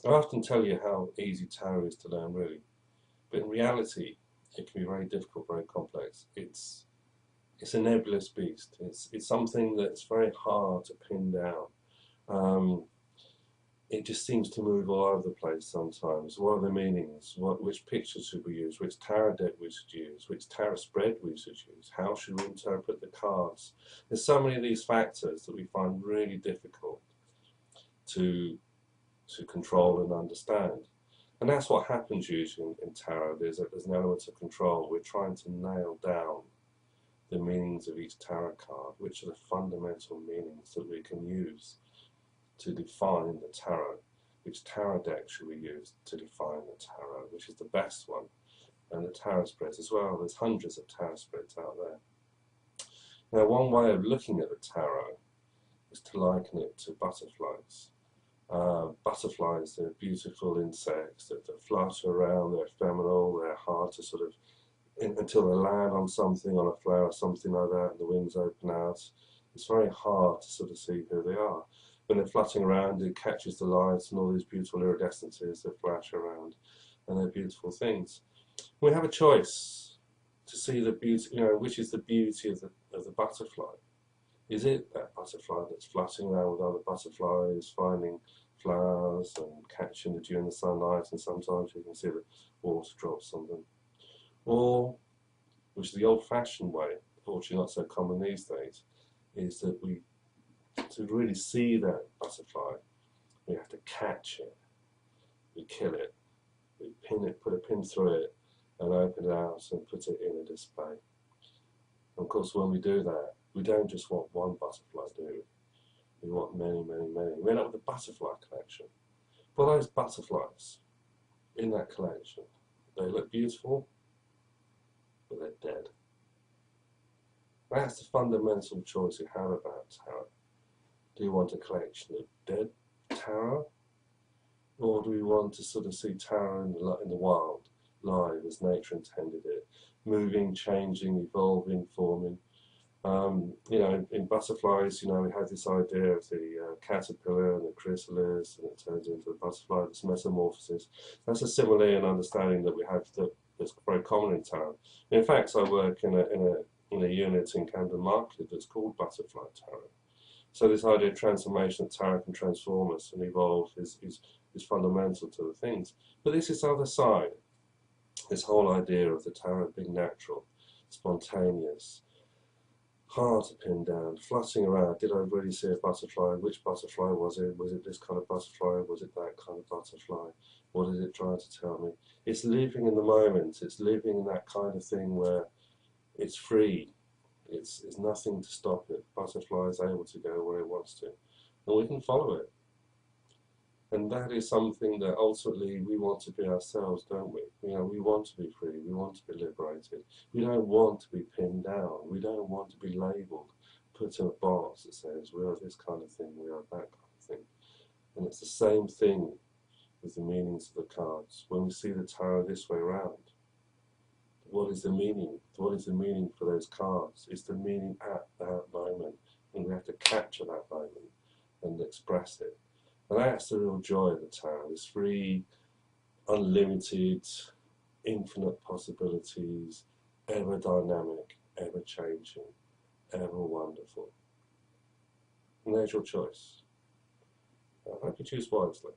I often tell you how easy tarot is to learn, really, but in reality, it can be very difficult, very complex. It's a nebulous beast. It's something that's very hard to pin down. Um, it just seems to move all over the place sometimes. What are the meanings? Which pictures should we use? Which tarot deck we should use? Which tarot spread we should use? How should we interpret the cards? There's so many of these factors that we find really difficult to control and understand. And that's what happens usually in tarot. There's an element of control. We're trying to nail down the meanings of each tarot card, which are the fundamental meanings that we can use to define the tarot. Which tarot deck should we use to define the tarot? Which is the best one? And the tarot spreads as well. There's hundreds of tarot spreads out there. Now, one way of looking at the tarot is to liken it to butterflies. Butterflies, they're beautiful insects that flutter around, they're ephemeral, they're hard to sort of, until they land on something, on a flower or something like that, and the wings open out. It's very hard to sort of see who they are. When they're fluttering around, it catches the light and all these beautiful iridescences that flash around, and they're beautiful things. We have a choice to see the beauty, which is the beauty of the butterfly. Is it that butterfly that's fluttering around with other butterflies, finding flowers and catching the dew in the sunlight, and sometimes you can see the water drops on them? Or, which is the old-fashioned way, unfortunately not so common these days, is that to really see that butterfly, we have to catch it, we kill it, we pin it, put a pin through it, and open it out and put it in a display. And of course, when we do that, we don't just want one butterfly, do we? We want many, many, many. We end up with a butterfly collection. For those butterflies in that collection, they look beautiful, but they're dead. That's the fundamental choice we have about tarot. Do you want a collection of dead tarot, or do we want to sort of see tarot in the wild, live as nature intended it, moving, changing, evolving, forming? In butterflies, we have this idea of the caterpillar and the chrysalis, and it turns into a butterfly, this metamorphosis. That's a simile and understanding that we have that's very common in tarot. In fact, I work in a unit in Camden Market that's called Butterfly Tarot. So this idea of transformation, that tarot can transform us and evolve, is fundamental to the things. But this is the other side, this whole idea of the tarot being natural, spontaneous, hard to pin down, fluttering around. Did I really see a butterfly? Which butterfly was it? Was it this kind of butterfly? Was it that kind of butterfly? What is it trying to tell me? It's living in the moment. It's living in that kind of thing where it's free. It's nothing to stop it. Butterfly is able to go where it wants to, and we can follow it. And that is something that ultimately we want to be ourselves, don't we? We want to be free, we want to be liberated. We don't want to be pinned down, we don't want to be labelled, put in a box that says we are this kind of thing, we are that kind of thing. And it's the same thing with the meanings of the cards. When we see the tarot this way around, what is the meaning? What is the meaning for those cards? It's the meaning at that moment, and we have to capture that moment and express it. And that's the real joy of the tarot, this free, unlimited, infinite possibilities, ever dynamic, ever changing, ever wonderful. And there's your choice. I hope you choose wisely.